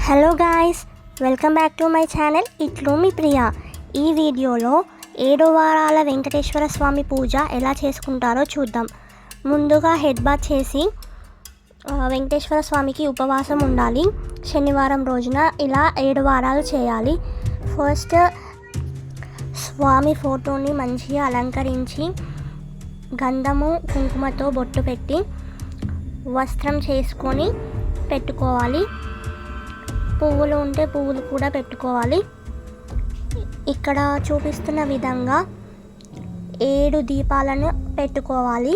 Hello guys, welcome back to my channel ఇట్లు మీ ప్రియా. ఈ వీడియోలో 7 వారాల వెంకటేశ్వర స్వామి పూజ ఎలా చేసుకుంటారో చూద్దాం. ముందుగా హెడ్ బాత్ చేసి వెంకటేశ్వర స్వామికి ఉపవాసం ఉండాలి. శనివారం రోజున ఇలా 7 వారాలు చేయాలి. ఫస్ట్ స్వామి ఫోటోని మంచిగా అలంకరించి గంధము కుంకుమతో బొట్టు పెట్టి వస్త్రం చేసుకొని పెట్టుకోవాలి. పువ్వులు ఉంటే పువ్వులు కూడా పెట్టుకోవాలి. ఇక్కడ చూపిస్తున్న విధంగా 7 దీపాలను పెట్టుకోవాలి.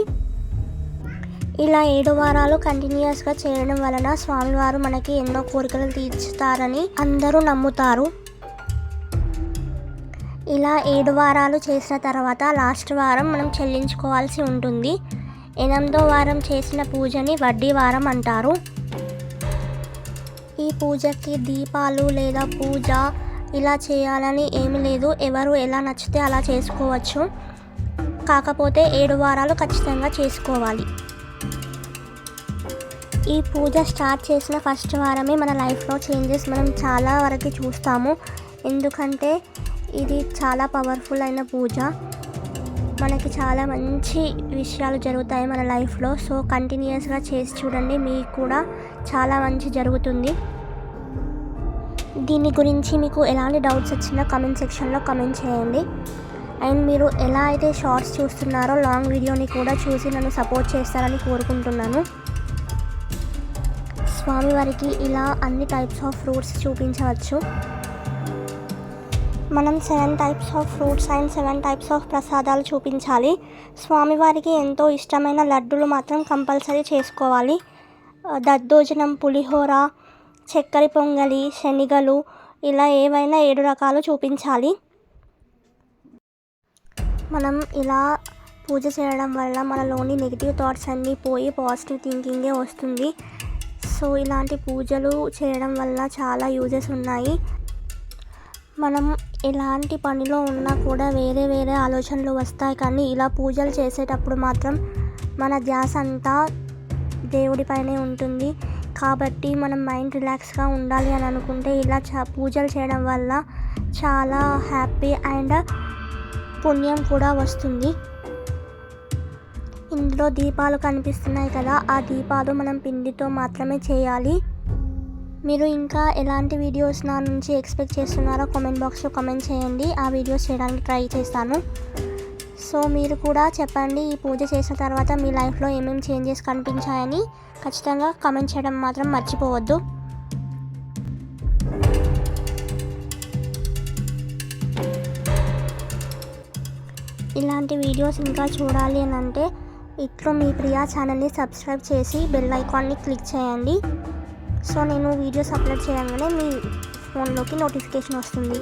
ఇలా 7 వారాలు కంటిన్యూస్గా చేయడం వలన స్వామివారు మనకి ఎన్నో కోరికలు తీర్చుతారని అందరూ నమ్ముతారు. ఇలా 7 వారాలు చేసిన తర్వాత లాస్ట్ వారం మనం చెల్లించుకోవాల్సి ఉంటుంది. 8వ వారం చేసిన పూజని వడ్డీ వారం అంటారు. ఈ పూజకి దీపాలు లేదా పూజ ఇలా చేయాలని ఏమీ లేదు. ఎవరు ఎలా నచ్చితే అలా చేసుకోవచ్చు. కాకపోతే 7 వారాలు ఖచ్చితంగా చేసుకోవాలి. ఈ పూజ స్టార్ట్ చేసిన ఫస్ట్ వారమే మన లైఫ్లో చేంజెస్ మనం చాలా వరకు చూస్తాము. ఎందుకంటే ఇది చాలా పవర్ఫుల్ అయిన పూజ. మనకి చాలా మంచి విషయాలు జరుగుతాయి మన లైఫ్లో. సో కంటిన్యూస్గా చేసి చూడండి, మీకు కూడా చాలా మంచి జరుగుతుంది. దీని గురించి మీకు ఎలాంటి డౌట్స్ వచ్చినా కమెంట్ సెక్షన్లో కమెంట్ చేయండి. అండ్ మీరు ఎలా అయితే షార్ట్స్ చూస్తున్నారో లాంగ్ వీడియోని కూడా చూసి నన్ను సపోర్ట్ చేస్తారని కోరుకుంటున్నాను. స్వామివారికి ఇలా అన్ని టైప్స్ ఆఫ్ ఫ్రూట్స్ చూపించవచ్చు. మనం 7 types of fruits and 7 types of ప్రసాదాలు చూపించాలి. స్వామివారికి ఎంతో ఇష్టమైన లడ్డూలు మాత్రం కంపల్సరీ చేసుకోవాలి. దద్దోజనం, పులిహోర, చక్కెర పొంగలి, శనగలు ఇలా ఏవైనా 7 రకాలు చూపించాలి. మనం ఇలా పూజ చేయడం వల్ల మనలోని నెగిటివ్ థాట్స్ అన్నీ పోయి పాజిటివ్ థింకింగే వస్తుంది. సో ఇలాంటి పూజలు చేయడం వల్ల చాలా యూజెస్ ఉన్నాయి. మనం ఎలాంటి పనిలో ఉన్నా కూడా వేరే ఆలోచనలు వస్తాయి, కానీ ఇలా పూజలు చేసేటప్పుడు మాత్రం మన ధ్యాస అంతా దేవుడిపైనే ఉంటుంది. కాబట్టి మనం మైండ్ రిలాక్స్గా ఉండాలి అని అనుకుంటే ఇలా పూజలు చేయడం వల్ల చాలా హ్యాపీ అండ్ పుణ్యం కూడా వస్తుంది. ఇందులో దీపాలు కనిపిస్తున్నాయి కదా, ఆ దీపాలు మనం పిండితో మాత్రమే చేయాలి. మీరు ఇంకా ఎలాంటి వీడియోస్ నా నుంచి ఎక్స్పెక్ట్ చేస్తున్నారో కామెంట్ బాక్స్లో కామెంట్ చేయండి. ఆ వీడియోస్ చేయడానికి ట్రై చేస్తాను. సో మీరు కూడా చెప్పండి, ఈ పూజ చేసిన తర్వాత మీ లైఫ్లో ఏమేమి చేంజెస్ కనిపించాయని ఖచ్చితంగా కామెంట్ చేయడం మాత్రం మర్చిపోవద్దు. ఇలాంటి వీడియోస్ ఇంకా చూడాలి అని అంటే ఇట్లో మీ ప్రియా ఛానల్ని సబ్స్క్రైబ్ చేసి బెల్ ఐకాన్ని క్లిక్ చేయండి. సో నేను వీడియోస్ అప్లోడ్ చేయగానే మీ ఫోన్లోకి నోటిఫికేషన్ వస్తుంది.